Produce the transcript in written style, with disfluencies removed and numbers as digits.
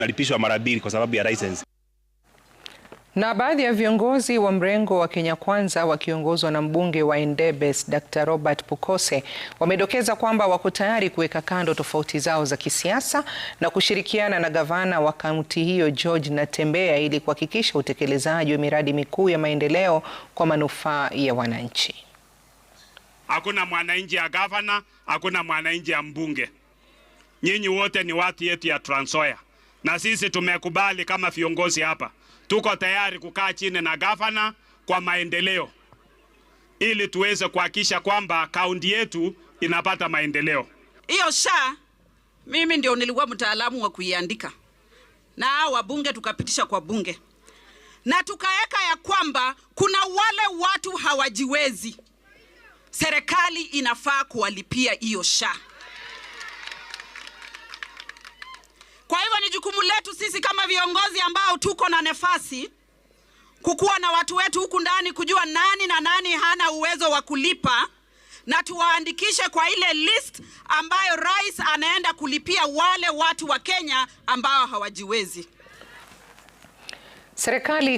nalipishwa mara mbili kwa sababu ya license. Na baadhi ya viongozi wa mrengo wa Kenya Kwanza wakiongozwa na mbunge wa Endebess Dr. Robert Pukose wamedokeza kwamba wako tayari kuweka kando tofauti zao za kisiasa na kushirikiana na gavana wa kaunti hiyo George Natembeya ili kuhakikisha utekelezaji wa miradi mikuu ya maendeleo kwa manufaa ya wananchi. Hakuna mwananchi ya gavana, hakuna mwananchi ya mbunge. Nyinyi wote ni watu yetu ya Trans Nzoia. Na sisi tumekubali kama viongozi hapa. Tuko tayari kukaa chini na gavana kwa maendeleo ili tuweze kuhakikisha kwamba kaunti yetu inapata maendeleo. Hiyo SHA mimi ndio nilikuwa mtaalamu wa kuiandika. Na wabunge tukapitisha kwa bunge. Na tukaeka ya kwamba kuna wale watu hawajiwezi. Serikali inafaa kuwalipia hiyo SHA. Kwa hivyo ni jukumu letu sisi kama viongozi ambao tuko na nafasi kukuwa na watu wetu huku ndani kujua nani na nani hana uwezo wa kulipa na tuwaandikishe kwa ile list ambayo rais anaenda kulipia wale watu wa Kenya ambao hawajiwezi. Serikali